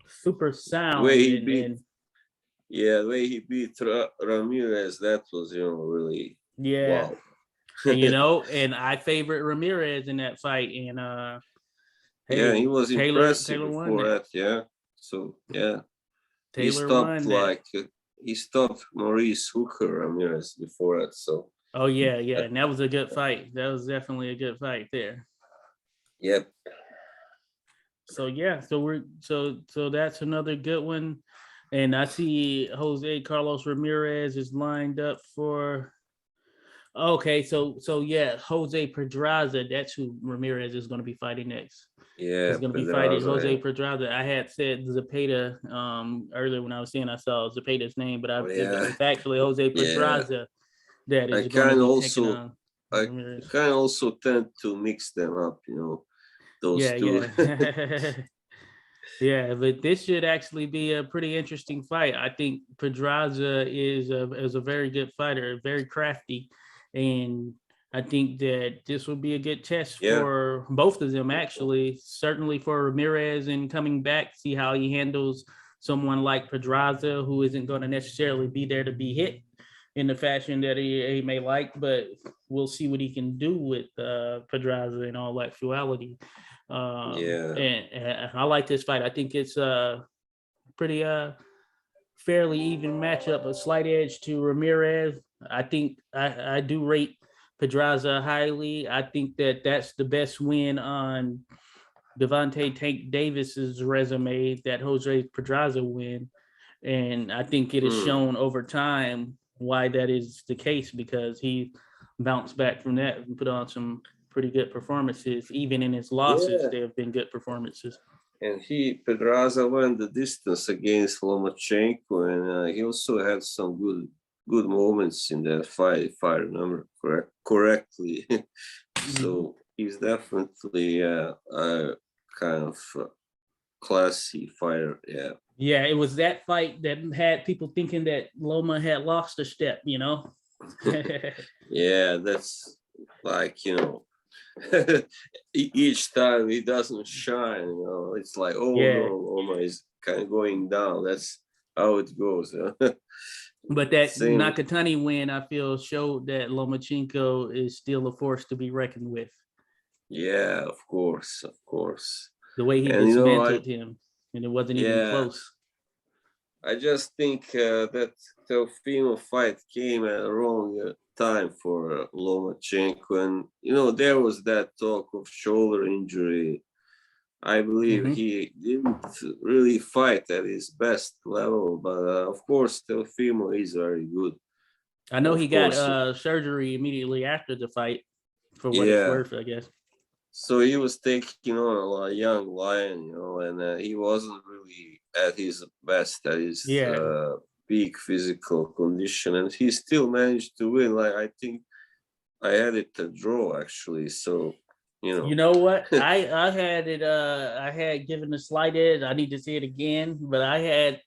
S2: super
S1: the way
S2: sound
S1: he
S2: and
S1: beat,
S2: and
S1: yeah, the way he beat Ramirez, that was really
S2: yeah,
S1: wow.
S2: and I favorite Ramirez in that fight, and
S1: Yeah, he
S2: hey,
S1: was impressive
S2: Taylor won
S1: before
S2: that.
S1: that. Yeah, so yeah, he
S2: Taylor
S1: stopped
S2: won that.
S1: like he stopped Maurice Hooker Ramirez before that. So
S2: Oh yeah, yeah,
S1: uh,
S2: and that was a good fight. That was definitely a good fight there.
S1: yep,
S2: So yeah, so that's another good one. And I see Jose Carlos Ramirez is lined up for. Okay, so yeah, Jose Pedraza. That's who Ramirez is going to be fighting next.
S1: yeah,
S2: He's going to be fighting
S1: Pedraza.
S2: Jose
S1: Yeah.
S2: Pedraza. I had said Zapata earlier when I was saying I saw Zapata's name, but
S1: Oh yeah,
S2: it's actually Jose
S1: yeah.
S2: Pedraza that
S1: I
S2: is going to
S1: kind of
S2: be taking
S1: also
S2: on
S1: I
S2: Ramirez.
S1: kind of also tend to mix them up, those
S2: Yeah,
S1: two.
S2: yeah. Yeah, but this should actually be a pretty interesting fight. I think Pedraza is a very good fighter, very crafty, and I think that this will be a good test
S1: Yeah,
S2: for both of them. Actually, certainly for Ramirez in coming back, see how he handles someone like Pedraza, who isn't going to necessarily be there to be hit in the fashion that he may like, but we'll see what he can do with Pedraza in all actuality.
S1: yeah,
S2: And I like this fight. I think it's a pretty fairly even matchup, a slight edge to Ramirez. I think I do rate Pedraza highly. I think that that's the best win on Devontae Tank Davis's resume, that Jose Pedraza win. And I think it has
S1: mm,
S2: shown over time why that is the case, because he bounced back from that and put on some pretty good performances. Even in his losses,
S1: yeah.
S2: they have been good performances.
S1: And Pedraza went the distance against Lomachenko, and he also had some good moments in that fight, if I remember correctly.
S2: Mhm.
S1: So he's definitely a kind of classy fighter. Yeah,
S2: Yeah, it was that fight that had people thinking that Loma had lost a step,
S1: yeah. That's like each time he doesn't shine, it's like, oh
S2: Yeah.
S1: no, Oma is kind of going down. That's how it goes.
S2: But that
S1: Same.
S2: Nakatani win, I feel, showed that Lomachenko is still a force to be reckoned with.
S1: Yeah, of course, of course.
S2: The way he
S1: And
S2: dismantled him, and it wasn't even
S1: yeah,
S2: close.
S1: I just think that Teofimo fight came at the wrong time for Lomachenko, and there was that talk of shoulder injury. I believe
S2: Hmm.
S1: he didn't really fight at his best level, but of course, Teofimo is very good.
S2: I know he
S1: Of
S2: got
S1: course,
S2: surgery immediately after the fight, for what it's
S1: yeah.
S2: worth, I guess.
S1: So he was taking on a young lion, and he wasn't really at his best, at his
S2: Yeah.
S1: peak physical condition, and he still managed to win. Like I think I had it a draw actually. So
S2: You know what? I had it I had given a slight edge. I need to see it again, but I had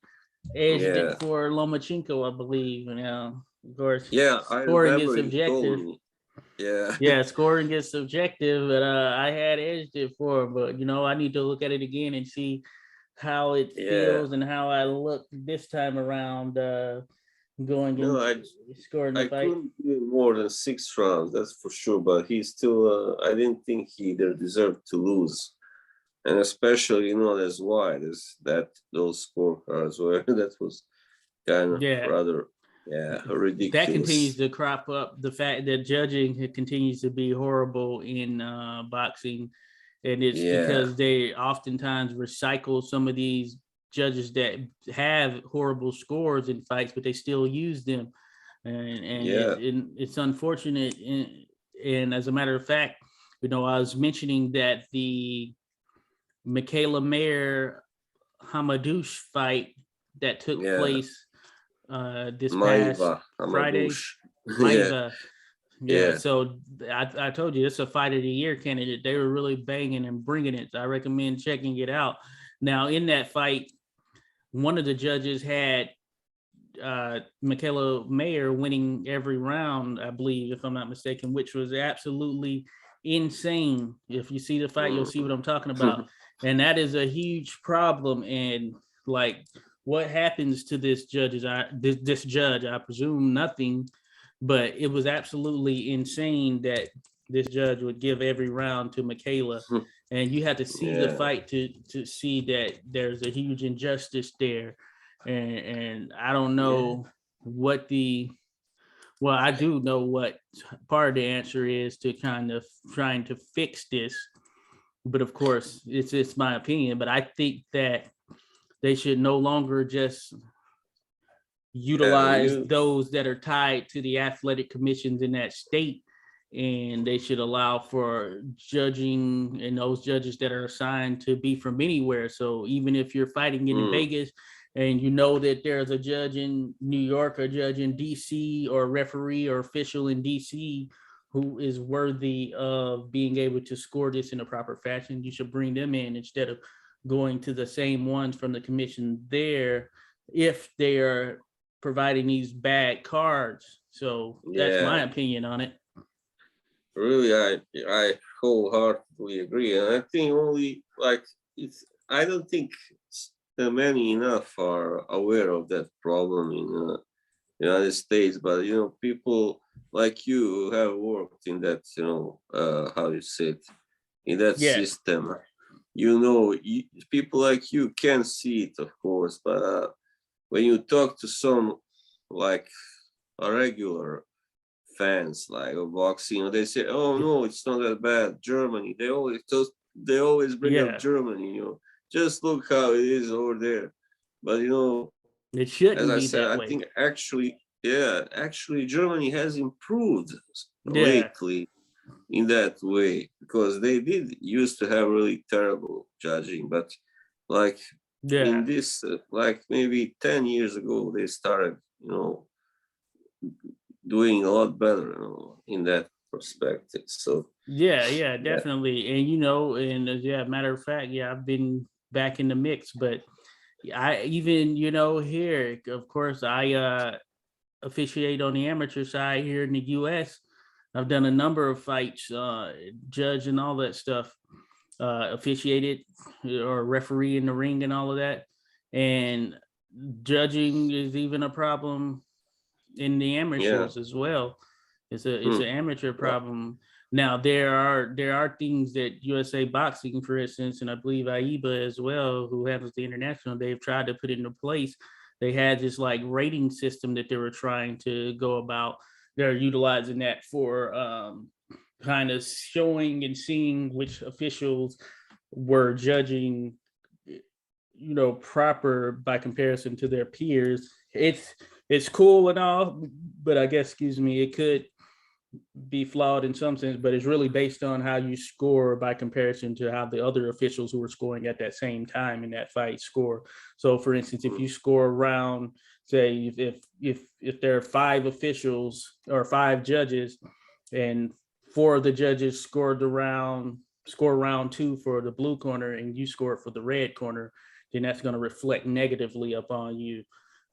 S2: edged
S1: yeah,
S2: it for Lomachenko, I believe. Of course,
S1: yeah. I
S2: scoring is
S1: remember you told
S2: subjective.
S1: me. Yeah,
S2: Yeah, scoring is subjective, but I had edged it for him. But I need to look at it again and see how it
S1: yeah.
S2: feels and how I look this time around, going
S1: No,
S2: and scoring the
S1: I
S2: fight.
S1: couldn't do more than 6 rounds, that's for sure. But he still, I didn't think he either deserved to lose, and especially that's why those scorecards were that was kind of
S2: Yeah,
S1: rather, yeah,
S2: that continues
S1: ridiculous.
S2: to crop up. The fact that judging continues to be horrible in boxing, and it's
S1: Yeah,
S2: because they oftentimes recycle some of these judges that have horrible scores in fights, but they still use them, and
S1: yeah,
S2: it's unfortunate. And as a matter of fact, I was mentioning that the Michaela Mayer Hamadouche fight that took place this past
S1: Maiva,
S2: Friday.
S1: Hamadouche.
S2: Maiva. Yeah,
S1: Yeah.
S2: so I told you it's a fight of the year candidate. They were really banging and bringing it. I recommend checking it out. Now, in that fight, one of the judges had Michaela Mayer winning every round, I believe, if I'm not mistaken, which was absolutely insane. If you see the fight, you'll see what I'm talking about. And that is a huge problem. And like, what happens to this judge? This judge, I presume nothing, but it was absolutely insane that this judge would give every round to Michaela. And you have to see the fight to see that there's a huge injustice there. And I don't know what well, I do know what part of the answer is to kind of trying to fix this, but of course it's my opinion. But I think that they should no longer just utilize those that are tied to the athletic commissions in that state, and they should allow for judging and those judges that are assigned to be from anywhere. So even if you're fighting in Vegas and you know that there's a judge in New York, or a judge in DC, or a referee or official in DC who is worthy of being able to score this in a proper fashion, you should bring them in instead of going to the same ones from the commission there if they are providing these bad cards. So that's my opinion on it.
S1: Really, I wholeheartedly agree, and I think only like I don't think many enough are aware of that problem in the United States. But people like you who have worked in that, how you say it, in that system. People like you can see it, of course, but when you talk to some like a regular fans like of boxing, they say, "Oh no, it's not that bad." Germany, they always bring up Germany. Just look how it is over there. But
S2: it shouldn't
S1: as I
S2: be
S1: said,
S2: that
S1: I
S2: way.
S1: think actually Germany has improved lately in that way, because they did used to have really terrible judging, but like in this like maybe 10 years ago they started doing a lot better in that perspective. So
S2: definitely. And matter of fact, I've been back in the mix, but I even here, of course, I officiate on the amateur side here in the US. I've done a number of fights, judge and all that stuff, officiated or referee in the ring and all of that. And judging is even a problem in the amateurs as well. It's an amateur problem. Now there are things that USA Boxing, for instance, and I believe AIBA as well, who handles the international, they've tried to put into place. They had this like rating system that they were trying to go about. They're utilizing that for kind of showing and seeing which officials were judging, proper by comparison to their peers. It's cool and all, but I guess, it could be flawed in some sense, but it's really based on how you score by comparison to how the other officials who were scoring at that same time in that fight score. So for instance, if you score around, say if there are 5 officials or 5 judges and 4 of the judges score round 2 for the blue corner and you score it for the red corner, then that's going to reflect negatively upon you.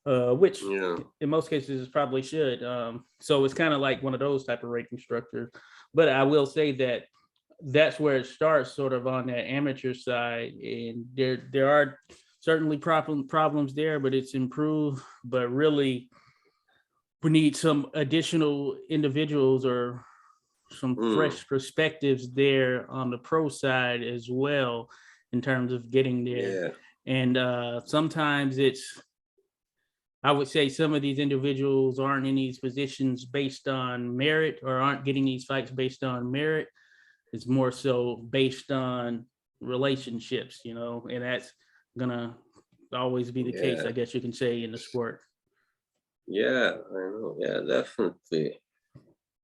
S2: Which in most cases probably should. So it's kind of like one of those type of rating structures. But I will say that that's where it starts, sort of on that amateur side, and there are certainly problems there, but it's improved. But really, we need some additional individuals or some fresh perspectives there on the pro side as well, in terms of getting there. And sometimes I would say some of these individuals aren't in these positions based on merit, or aren't getting these fights based on merit. It's more so based on relationships, and that's gonna always be the case, I guess you can say, in the sport.
S1: Yeah, I know. Yeah, definitely.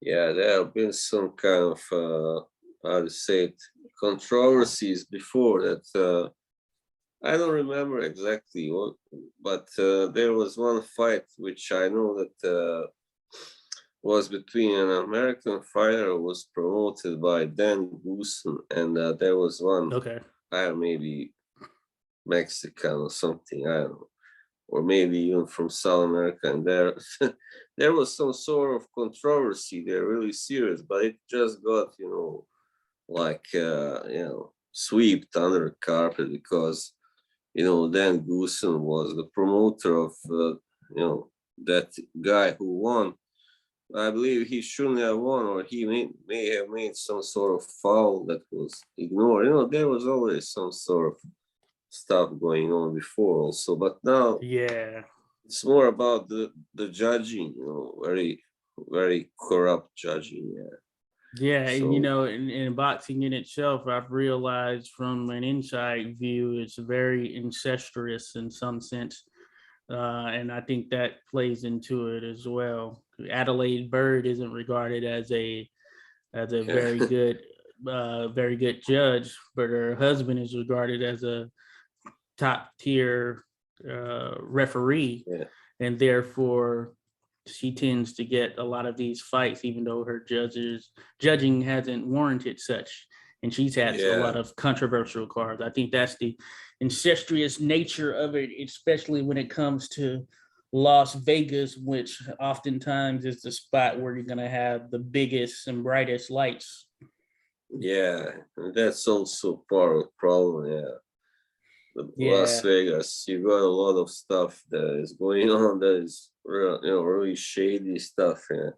S1: Yeah, there have been some kind of how to say it, controversies before that I don't remember exactly what, but there was one fight which I know that was between an American fighter who was promoted by Dan Goosen, and there was one,
S2: Okay.
S1: I don't know, maybe Mexican or something, I don't know, or maybe even from South America, and there there was some sort of controversy. They're really serious, but it just got, like swept under the carpet because Dan Goosen was the promoter of that guy who won. I believe he shouldn't have won, or he may have made some sort of foul that was ignored. There was always some sort of stuff going on before also, but now
S2: Yeah.
S1: it's more about the judging, very, very corrupt judging. Yeah.
S2: Yeah, and
S1: So
S2: in boxing in itself, I've realized from an inside view, it's very incestuous in some sense, and I think that plays into it as well. Adelaide Bird isn't regarded as a very good judge, but her husband is regarded as a top tier referee,
S1: yeah,
S2: and therefore she tends to get a lot of these fights, even though her judging hasn't warranted such. And she's had a
S1: yeah,
S2: lot of controversial cards. I think that's the incestuous nature of it, especially when it comes to Las Vegas, which oftentimes is the spot where you're going to have the biggest and brightest lights.
S1: yeah. And that's also part of the problem. Yeah, Las
S2: Yeah.
S1: Vegas, you got a lot of stuff that is going on that is really shady stuff. Yeah,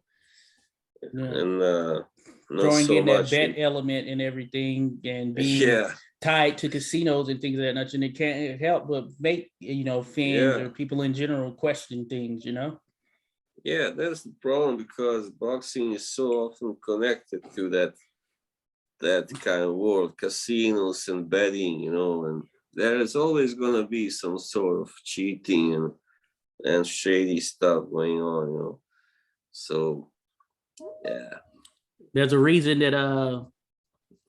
S2: Yeah.
S1: and not
S2: Throwing
S1: so
S2: in that
S1: much.
S2: bet element and everything and being
S1: Yeah,
S2: tied to casinos and things of that nature, and it can't help but make fans or
S1: yeah,
S2: people in general question things.
S1: yeah. That's the problem because boxing is so often connected to that kind of world, casinos and betting, and there is always gonna be some sort of cheating and shady stuff going on. So yeah,
S2: There's a reason that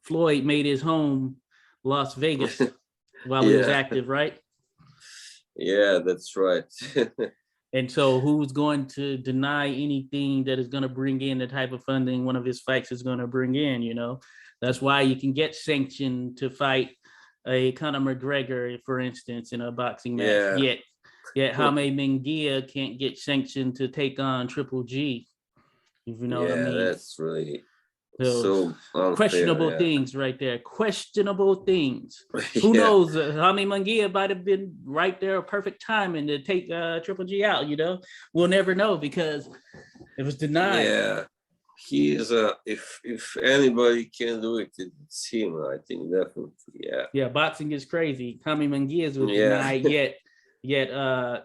S2: Floyd made his home Las Vegas while he was
S1: yeah,
S2: active, right?
S1: yeah, that's right.
S2: And so who's going to deny anything that is going to bring in the type of funding one of his fights is going to bring in? That's why you can get sanctioned to fight a Conor McGregor, for instance, in a boxing match.
S1: Yeah,
S2: Yet Jaime Munguia can't get sanctioned to take on Triple G, if you know what I
S1: yeah,
S2: mean.
S1: that's really
S2: So
S1: so unfair.
S2: questionable
S1: Yeah,
S2: things right there. Questionable things. Who
S1: yeah,
S2: knows? Jaime Munguia might have been right there, perfect timing to take Triple G out. We'll never know because it was denied.
S1: yeah. He is if anybody can do it, it's him. I think definitely. Yeah,
S2: Yeah, boxing is crazy. Jaime Munguia was
S1: yeah.
S2: denied, yet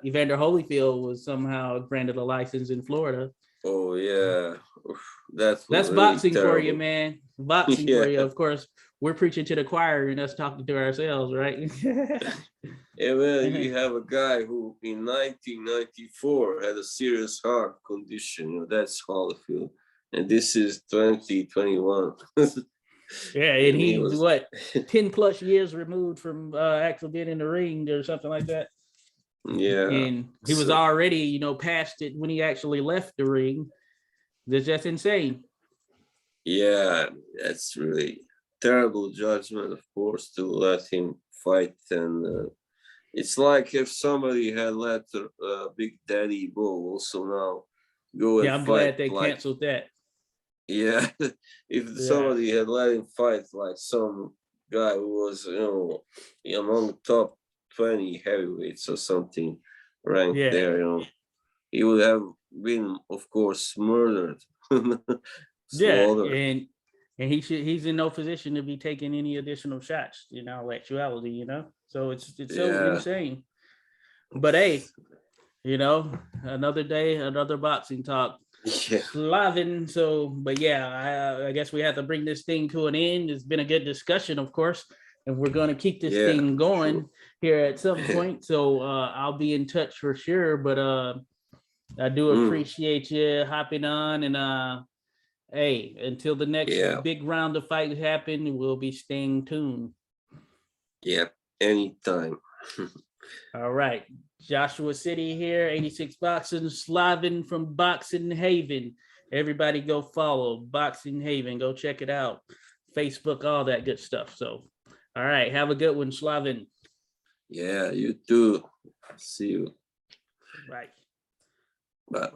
S2: Evander Holyfield was somehow granted a license in Florida.
S1: Oh yeah, oof, that was
S2: That's
S1: really
S2: boxing for you,
S1: terrible.
S2: man. Boxing for
S1: Yeah,
S2: you. Of course, we're preaching to the choir and us talking to ourselves, right?
S1: and then you have a guy who in 1994 had a serious heart condition. That's Holyfield, and this is 2021.
S2: Yeah, and
S1: And he
S2: he's
S1: was,
S2: what 10 plus years removed from actually being in the ring or something like that.
S1: yeah.
S2: And he was
S1: So
S2: already, past it when he actually left the ring. That's just insane.
S1: yeah, that's really terrible judgment, of course, to let him fight. And it's like if somebody had let Big Daddy Bull also now go and
S2: Yeah, I'm
S1: fight
S2: glad they
S1: like,
S2: canceled that.
S1: yeah, if
S2: Yeah.
S1: somebody had let him fight like some guy who was, among the top 20 heavyweights or something ranked
S2: Yeah.
S1: there, he would have been, of course, murdered,
S2: Yeah.
S1: slaughtered.
S2: And he's in no position to be taking any additional shots in all actuality. So it's so
S1: Yeah.
S2: insane. But hey, another day, another boxing talk.
S1: Yeah.
S2: Slaven. So, but yeah, I guess we have to bring this thing to an end. It's been a good discussion, of course, and we're going to keep this
S1: Yeah.
S2: thing going
S1: Sure.
S2: here at some point. So I'll be in touch for sure. But I do appreciate you hopping on. And hey, until the next
S1: Yeah.
S2: big round of fights happen, we'll be staying tuned.
S1: Yeah. Anytime.
S2: All right. Joshua City here, 86 Boxing, Slaven from Boxing Haven. Everybody go follow Boxing Haven. Go check it out. Facebook, all that good stuff. So, all right. Have a good one, Slaven.
S1: Yeah, you too. See you.
S2: Right.
S1: Bye.